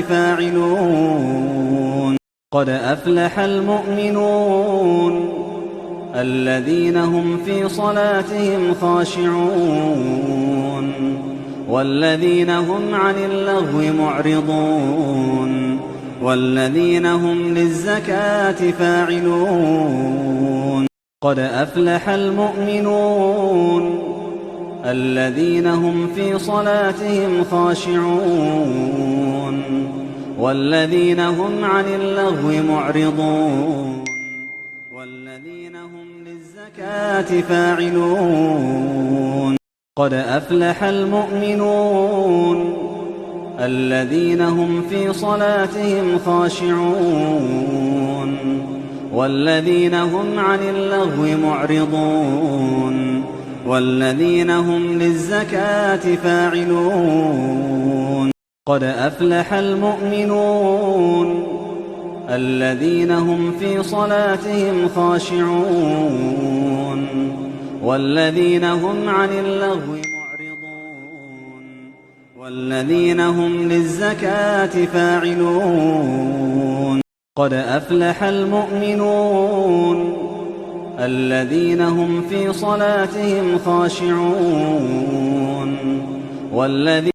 فاعلون قد أفلح المؤمنون الذين هم في صلاتهم خاشعون والذين هم عن اللغو معرضون والذين هم للزكاة فاعلون قد أفلح المؤمنون الذين هم في صلاتهم خاشعون والذين هم عن اللغو معرضون والذين هم للزكاة فاعلون قد أفلح المؤمنون الذين هم في صلاتهم خاشعون والذين هم عن اللغو معرضون والذين هم للزكاة فاعلون قد أفلح المؤمنون الذين هم في صلاتهم خاشعون والذين هم عن اللغو معرضون والذين هم للزكاة فاعلون قد أفلح المؤمنون الذين هم في صلاتهم خاشعون والذين